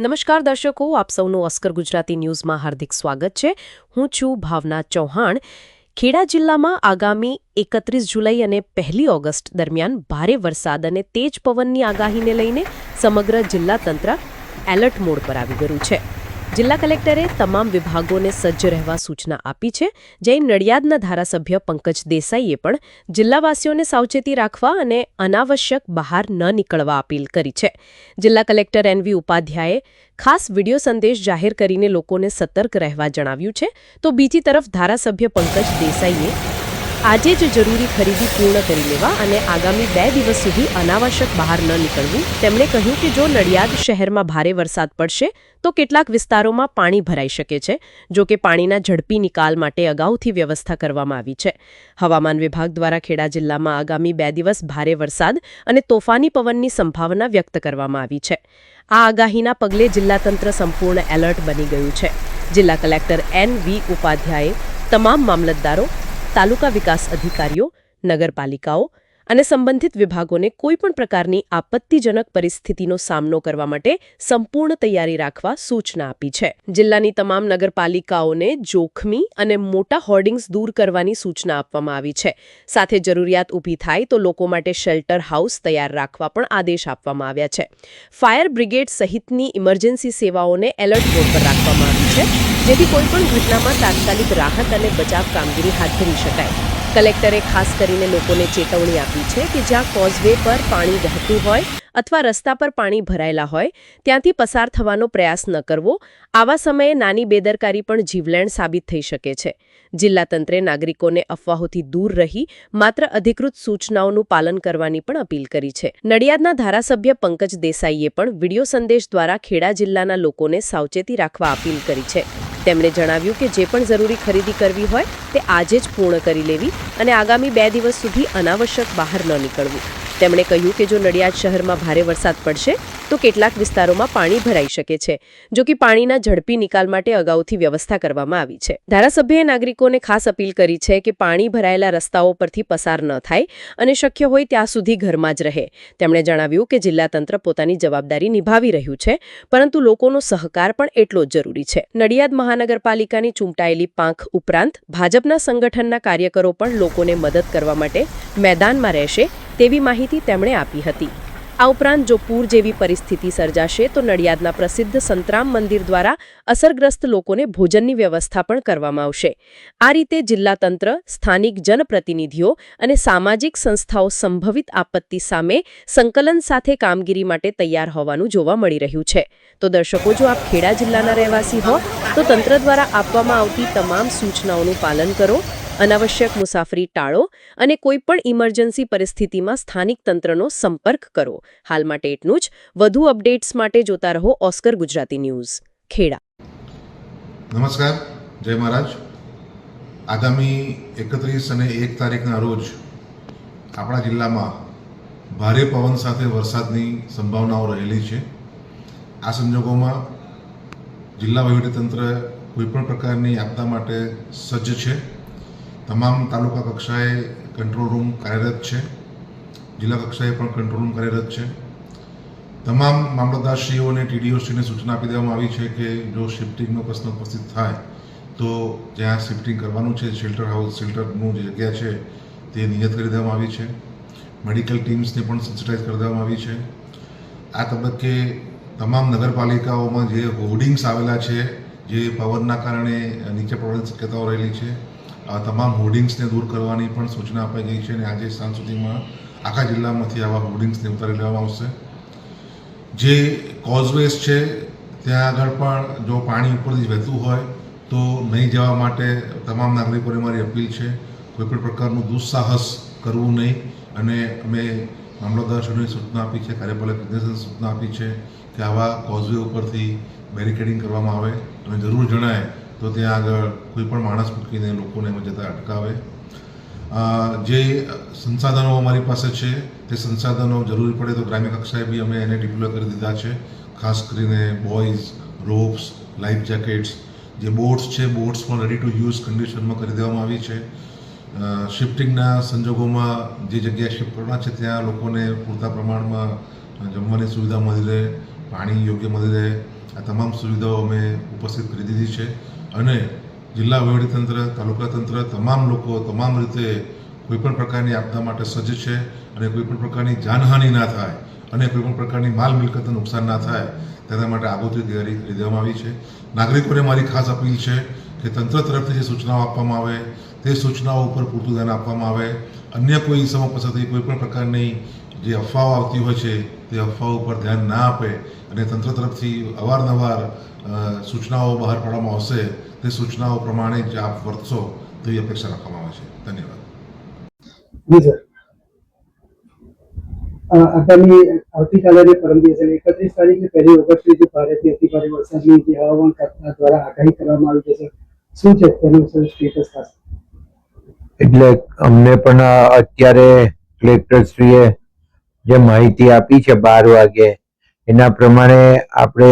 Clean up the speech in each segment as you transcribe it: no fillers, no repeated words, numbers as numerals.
નમસ્કાર દર્શકો, આપ સૌનું ઓસ્કર ગુજરાતી ન્યૂઝમાં હાર્દિક સ્વાગત છે। હું છું ભાવના ચૌહાણ। ખેડા જિલ્લામાં આગામી 31 જુલાઈ અને 1 ઓગસ્ટ દરમિયાન ભારે વરસાદ અને તેજ પવનની આગાહીને લઈને સમગ્ર જિલ્લા તંત્ર એલર્ટ મોડ પર આવી ગયું છે। જિલ્લા કલેક્ટરે તમામ વિભાગોને સજ્જ રહેવા સૂચના આપી છે। જય નડિયાદના ધારાસભ્ય પંકજ દેસાઈએ પણ જિલ્લાવાસીઓને સાવચેતી રાખવા અને અનાવશ્યક બહાર ન નીકળવા અપીલ કરી છે। જિલ્લા કલેક્ટર એનવી ઉપાધ્યાયે ખાસ વિડિયો સંદેશ જાહેર કરીને લોકોને સતર્ક રહેવા જણાવ્યું છે। તો બીજી તરફ ધારાસભ્ય પંકજ દેસાઈએ આજે જ જરૂરી ખરીદી પૂર્ણ કરી લેવા અને આગામી 2 દિવસ સુધી અનાવશ્યક બહાર ન નીકળવું। તેમણે કહ્યું કે જો નડિયાદ શહેરમાં ભારે વરસાદ પડશે તો કેટલાક વિસ્તારોમાં પાણી ભરાઈ શકે છે। જો કે પાણીના ઝડપી નિકાલ માટે અગાઉથી વ્યવસ્થા કરવામાં આવી છે। હવામાન વિભાગ દ્વારા ખેડા જિલ્લામાં આગામી 2 દિવસ ભારે વરસાદ અને તોફાની પવનની સંભાવના વ્યક્ત કરવામાં આવી છે। આ આગાહીના પગલે જિલ્લા તંત્ર સંપૂર્ણ એલર્ટ બની ગયું છે। જિલ્લા કલેક્ટર એનવી ઉપાધ્યાયે તમામ મામલતદારો, તાલુકા વિકાસ અધિકારીઓ, નગરપાલિકાઓ અને સંબંધિત વિભાગોને કોઈપણ પ્રકારની આપત્તિજનક પરિસ્થિતિનો સામનો કરવા માટે સંપૂર્ણ તૈયારી રાખવા સૂચના આપી છે। જિલ્લાની તમામ નગરપાલિકાઓને જોખમી અને મોટા હોર્ડિંગ્સ દૂર કરવાની સૂચના આપવામાં આવી છે। સાથે જરૂરિયાત ઊભી થાય તો લોકો માટે શેલ્ટર હાઉસ તૈયાર રાખવા પણ આદેશ આપવામાં આવ્યા છે। ફાયર બ્રિગેડ સહિતની ઇમરજન્સી સેવાઓને એલર્ટ મોડ પર રાખવામાં આવી છે, જેથી કોઈપણ ઘટનામાં તાત્કાલિક રાહત અને બચાવ કામગીરી હાથ ધરી શકાય। કલેક્ટરે ખાસ કરીને લોકોને ચેતવણી આપી છે કે જ્યાં કોઝવે પર પાણી વહેતું હોય અથવા રસ્તા પર પાણી ભરાયેલા હોય ત્યાંથી પસાર થવાનો પ્રયાસ ન કરવો। આવા સમયે નાની બેદરકારી પણ જીવલેણ સાબિત થઈ શકે છે। જિલ્લા તંત્રે નાગરિકોને અફવાઓથી દૂર રહી માત્ર અધિકૃત સૂચનાઓનું પાલન કરવાની પણ અપીલ કરી છે। નડિયાદના ધારાસભ્ય પંકજ દેસાઈએ પણ વિડિયો સંદેશ દ્વારા ખેડા જિલ્લાના લોકોને સાવચેતી રાખવા અપીલ કરી છે। તેમણે જણાવ્યું કે જે પણ જરૂરી ખરીદી કરવી હોય તે આજે જ પૂર્ણ કરી લેવી અને આગામી 2 દિવસ સુધી અનાવશ્યક બહાર ન નીકળવું। તેમણે કહ્યું કે જો નડિયાદ શહેરમાં ભારે વરસાદ પડશે તો કેટલાક વિસ્તારોમાં પાણી ભરાઈ શકે છે, જો કે પાણીના ઝડપી નિકાલ માટે અગાઉથી વ્યવસ્થા કરવામાં આવી છે। ધારાસભ્યએ નાગરિકોને ખાસ અપીલ કરી છે કે પાણી ભરાયેલા રસ્તાઓ પરથી પસાર ન થાય અને શક્ય હોય ત્યાં સુધી ઘરમાં જ રહે। તેમણે જણાવ્યું કે જિલ્લા તંત્ર પોતાની જવાબદારી નિભાવી રહ્યું છે, પરંતુ લોકોનો સહકાર પણ એટલો જ જરૂરી છે। નડિયાદ મહાનગરપાલિકાની ચૂંટાયેલી પાંખ ઉપરાંત ભાજપના સંગઠનના કાર્યકરો પણ લોકોને મદદ કરવા માટે મેદાનમાં રહેશે તેવી માહિતી તેમણે આપી હતી। આ ઉપરાંત જો પૂર જેવી પરિસ્થિતિ સર્જાશે તો નડિયાદના પ્રસિદ્ધ સંતરામ મંદિર દ્વારા અસરગ્રસ્ત લોકોને ભોજનની વ્યવસ્થા પણ કરવામાં આવશે। આ રીતે જિલ્લા તંત્ર, સ્થાનિક જનપ્રતિનિધિઓ અને સામાજિક સંસ્થાઓ સંભવિત આપત્તિ સામે સંકલન સાથે કામગીરી માટે તૈયાર હોવાનું જોવા મળી રહ્યું છે। તો દર્શકો, જો આપ ખેડા જિલ્લાના રહેવાસી હો તો તંત્ર દ્વારા આપવામાં આવતી તમામ સૂચનાઓનું પાલન કરો, અનાવશ્યક મુસાફરી ટાળો અને કોઈપણ ઇમરજન્સી પરિસ્થિતિમાં સ્થાનિક તંત્રનો સંપર્ક કરો। હાલ માટે એટલું જ। વધુ અપડેટ્સ માટે જોતા રહો ઓસ્કર ગુજરાતી ન્યૂઝ, ખેડા। નમસ્કાર, જય મહારાજ। આગામી 31 અને 1 તારીખના રોજ આપણા જિલ્લામાં ભારે પવન સાથે વરસાદની સંભાવનાઓ રહેલી છે। આ સંજોગોમાં જિલ્લા વહીવટીતંત્ર કોઈપણ પ્રકારની આપદા માટે સજ્જ છે। તમામ તાલુકા કક્ષાએ કંટ્રોલ રૂમ કાર્યરત છે, જિલ્લા કક્ષાએ પણ કંટ્રોલ રૂમ કાર્યરત છે। તમામ મામલતદારશ્રીઓ અને ટીડીઓશ્રીને સૂચના આપી દેવામાં આવી છે કે જો શિફ્ટિંગનો પ્રશ્ન ઉપસ્થિત થાય તો જ્યાં શિફ્ટિંગ કરવાનું છે, શેલ્ટર હાઉસ, શેલ્ટરનું જે જગ્યા છે તે નિયત કરી દેવામાં આવી છે। મેડિકલ ટીમ્સને પણ સેન્સિટાઇઝ કરી દેવામાં આવી છે। આ તબક્કે તમામ નગરપાલિકાઓમાં જે હોર્ડિંગ્સ આવેલા છે, જે પવનના કારણે નીચે પડવાની શક્યતાઓ રહેલી છે, આ તમામ હોર્ડિંગ્સને દૂર કરવાની પણ સૂચના અપાઈ ગઈ છે અને આજે સાંજ સુધીમાં આખા જિલ્લામાંથી આવા હોર્ડિંગ્સને ઉતારી લેવામાં આવશે। જે કોઝવેઝ છે ત્યાં આગળ પણ જો પાણી ઉપરથી વહેતું હોય તો નહીં જવા માટે તમામ નાગરિકોને મારી અપીલ છે। કોઈપણ પ્રકારનું દુસ્સાહસ કરવું નહીં અને અમે મામલતદારશ્રીઓને સૂચના આપી છે, કાર્યપાલક નિર્દેશકને સૂચના આપી છે કે આવા કોઝવે ઉપરથી બેરિકેડિંગ કરવામાં આવે અને જરૂર જણાય તો ત્યાં આગળ કોઈ પણ માણસ મૂકીને લોકોને જતા અટકાવે। જે સંસાધનો અમારી પાસે છે તે સંસાધનો જરૂરી પડે તો ગ્રામ્ય કક્ષાએ બી અમે એને ડિપ્લોય કરી દીધા છે। ખાસ કરીને બોયઝ, રોપ્સ, લાઈફ જેકેટ્સ, જે બોટ્સ છે, બોટ્સ પણ રેડી ટુ યુઝ કન્ડિશનમાં કરી દેવામાં આવી છે। શિફ્ટિંગના સંજોગોમાં જે જગ્યાએ શિફ્ટ કરવાના છે ત્યાં લોકોને પૂરતા પ્રમાણમાં જમવાની સુવિધા મળી રહે, પાણી યોગ્ય મળી રહે આ તમામ સુવિધાઓ અમે ઉપસ્થિત કરી દીધી છે અને જિલ્લા વહીવટીતંત્ર, તાલુકા તંત્ર, તમામ લોકો તમામ રીતે કોઈપણ પ્રકારની આપદા માટે સજ્જ છે અને કોઈપણ પ્રકારની જાનહાનિ ના થાય અને કોઈપણ પ્રકારની માલ મિલકતનું નુકસાન ના થાય તેના માટે આગોતરી તૈયારી કરી દેવામાં આવી છે. નાગરિકોને મારી ખાસ અપીલ છે કે તંત્ર તરફથી જે સૂચનાઓ આપવામાં આવે તે સૂચનાઓ ઉપર પૂરતું ધ્યાન આપવામાં આવે. અન્ય કોઈ સમય પાસેથી કોઈપણ પ્રકારની જે અફવાઓ આવતી હોય છે તે અફવાઓ ઉપર ધ્યાન ના આપે અને તંત્ર તરફથી અવારનવાર સૂચનાઓ બહાર પાડવામાં આવશે તે સૂચનાઓ પ્રમાણે જ આપ વર્તશો તેવી અપેક્ષા રાખવામાં આવે છે. ધન્યવાદ. જી સર, આગામી આવતીકાલે અને પરમ દિવસે 31 તારીખે 1 ઓગસ્ટે જે ભારેથી અતિભારે વરસાદની જે હવામાન ખાતા દ્વારા આગાહી કરવામાં આવી છે, શું છે તેનું સ્ટેટસ ખાસ? એટલે અમને પણ અત્યારે કલેક્ટરશ્રીએ જે માહિતી આપી છે 12 વાગે એના પ્રમાણે આપણે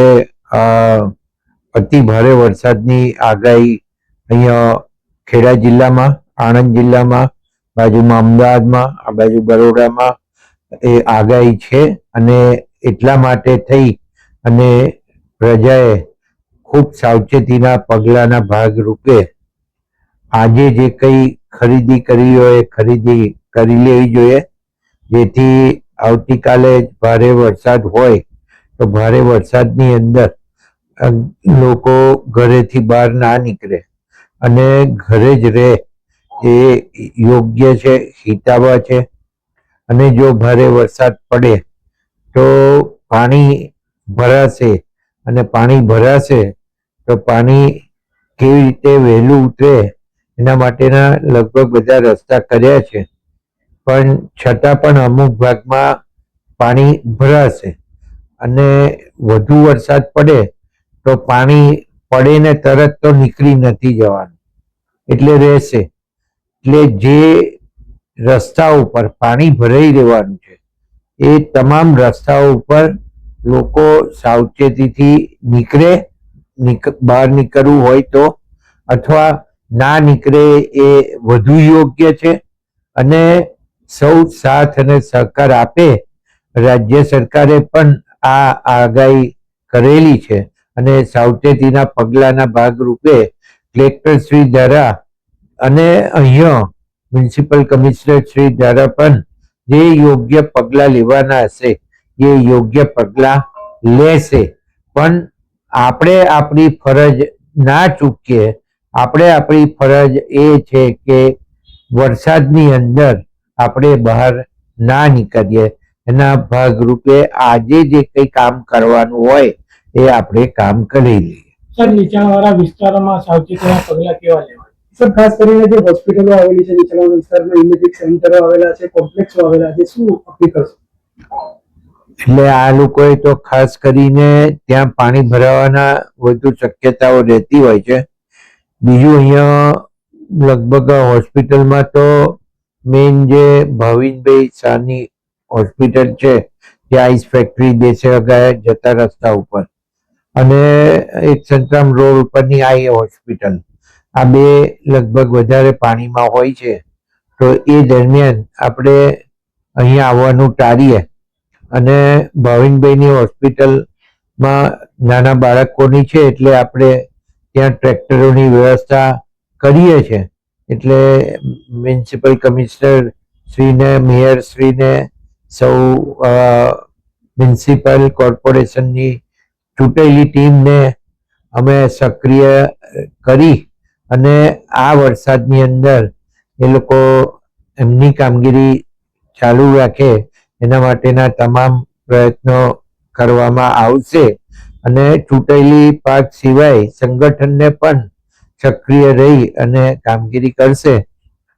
અતિ ભારે વરસાદની આગાહી અહીંયા ખેડા જિલ્લામાં, આણંદ જિલ્લામાં, બાજુમાં અમદાવાદમાં, આ બાજુ બરોડામાં એ આગાહી છે અને એટલા માટે થઈ અને પ્રજાએ ખૂબ સાવચેતીના પગલાંના ભાગરૂપે આજે જે કંઈ ખરીદી કરવી હોય ખરીદી કરી લેવી જોઈએ, જેથી આવતીકાલે ભારે વરસાદ હોય તો ભારે વરસાદની અંદર લોકો ઘરેથી બહાર ના નીકળે અને ઘરે જ રહે એ યોગ્ય છે, હિતાવહ છે. અને જો ભારે વરસાદ પડે તો પાણી ભરાશે અને પાણી ભરાશે તો પાણી કેવી રીતે વહેલું ઉતરે એના માટેના લગભગ બધા રસ્તા કર્યા છે, પણ છતાં પણ અમુક ભાગમાં પાણી ભરાશે અને વધુ વરસાદ પડે તો પાણી પડે ને તરત તો નીકળી નથી જવાનું, એટલે રહેશે. એટલે જે રસ્તા ઉપર પાણી ભરાઈ રહેવાનું છે એ તમામ રસ્તાઓ ઉપર લોકો સાવચેતીથી નીકળે, બહાર નીકળવું હોય તો, અથવા ના નીકળે એ વધુ યોગ્ય છે. અને સૌ સાથ અને સહકાર આપે. રાજ્ય સરકારે પણ આ આગાહી કરેલી છે અને સાવચેતીના પગલાંના ભાગરૂપે કલેક્ટરશ્રી દ્વારા અને અહીંયા મ્યુનિસિપલ કમિશનર શ્રી દ્વારા પણ જે યોગ્ય પગલાં લેવાના હશે એ યોગ્ય પગલાં લેશે. પણ આપણે આપણી ફરજ ના ચૂકીએ. આપણી ફરજ એ છે કે વરસાદની અંદર આપણે બહાર ના નીકળીએ. એના ભાગરૂપે આજે જે કંઈ કામ કરવાનું હોય એ આપણે કામ કરી લઈએ. સર, નીચાણવાળા વિસ્તારોમાં સાવચેતીના પગલાં કેવા લેવા? સર, ખાસ કરીને જે હોસ્પિટલો આવેલી છે નીચાણવાળા વિસ્તારમાં, ઇમેજિંગ સેન્ટરો આવેલા છે, કોમ્પ્લેક્સો આવેલા છે, શું અપીલ કરશો? એટલે આ લોકોએ તો ખાસ કરીને ત્યાં પાણી ભરાવાના વધુ શક્યતાઓ રહેતી હોય છે. બીજું અહીંયા લગભગ હોસ્પિટલમાં તો મેઇન જે ભાવિનભાઈ શાહની હોસ્પિટલ છે ત્યાં આઈસ ફેક્ટરી દેશેગા જતા રસ્તા ઉપર અને એક સંતરામ રોડ ઉપરની આ હોસ્પિટલ, આ બે લગભગ વધારે પાણીમાં હોય છે. તો એ દરમિયાન આપણે અહીંયા આવવાનું ટાળીએ અને ભાવિનભાઈની હોસ્પિટલમાં નાના બાળકોની છે એટલે આપણે ત્યાં ટ્રેક્ટરોની વ્યવસ્થા કરીએ છીએ. એટલે મ્યુનિસિપલ કમિશનર શ્રીને, મેયર શ્રીને, સૌ મ્યુનિસિપલ કોર્પોરેશનની ચૂંટાયેલી ટીમને અમે સક્રિય કરી અને આ વરસાદની અંદર એ લોકો એમની કામગીરી ચાલુ રાખે એના માટેના તમામ પ્રયત્નો કરવામાં આવશે. અને ચૂંટાયેલી પાર્ટ સિવાય સંગઠનને પણ સક્રિય રહી અને કામગીરી કરશે.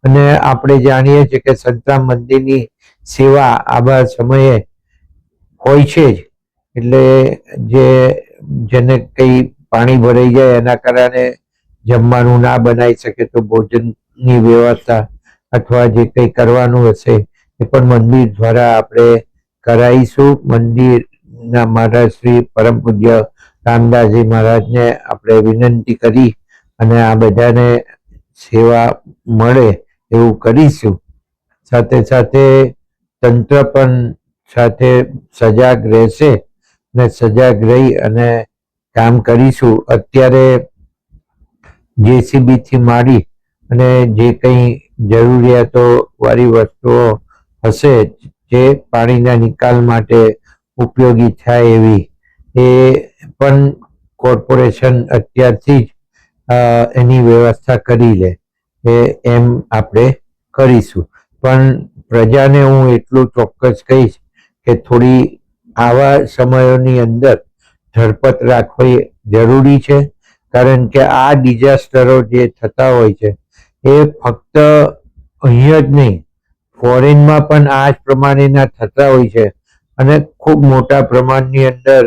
અને આપણે જાણીએ છીએ કે સંતરામ મંદિરની સેવા આવા સમયે હોય છે જ. એટલે જેને કંઈ પાણી ભરાઈ જાય એના કારણે જમવાનું ના બનાવી શકે તો ભોજનની વ્યવસ્થા અથવા જે કંઈ કરવાનું હશે એ પણ મંદિર દ્વારા આપણે કરાવીશું. મંદિરના મહારાજ શ્રી પરમ પૂજ્ય રામદાસજી મહારાજને આપણે વિનંતી કરી અને આ બધાને સેવા મળે એવું કરીશું. સાથે સાથે તંત્ર પણ સાથે સજાગ રહેશે અને સજાગ રહી અને કામ કરીશું. અત્યારે JCB થી માંડી અને જે કંઈ જરૂરિયાતો વાળી વસ્તુઓ હશે જે પાણીના નિકાલ માટે ઉપયોગી થાય એવી, એ પણ કોર્પોરેશન અત્યારથી જ એની વ્યવસ્થા કરી લે એમ આપણે કરીશું. પણ પ્રજાને હું એટલું ચોક્કસ કહીશ કે થોડી આવા સમયોની અંદર ધરપત રાખવી જરૂરી છે, કારણ કે આ ડિઝાસ્ટરો જે થતા હોય છે એ ફક્ત અહીંયા જ નહીં, ફોરેનમાં પણ આ જ પ્રમાણેના થતા હોય છે. અને ખૂબ મોટા પ્રમાણની અંદર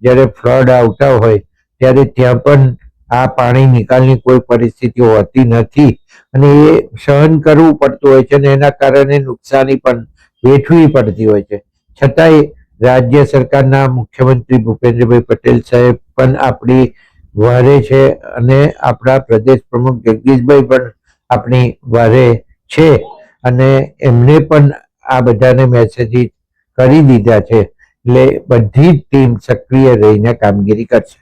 જ્યારે ફ્લડ આવતા હોય ત્યારે ત્યાં પણ આ પાણી નિકાલની કોઈ પરિસ્થિતિ હોતી નથી અને એ સહન કરવું પડતું હોય છે અને એના કારણે નુકસાની પણ વેઠવી પડતી હોય છે. છતાંય રાજ્ય સરકારના મુખ્યમંત્રી ભૂપેન્દ્રભાઈ પટેલ સાહેબ પણ આપણી વારે છે અને આપણા પ્રદેશ પ્રમુખ જગદીશભાઈ પણ આપણી વારે છે અને એમને પણ આ બધાને મેસેજ કરી દીધા છે. એટલે બધી જ ટીમ સક્રિય રહીને કામગીરી કરશે.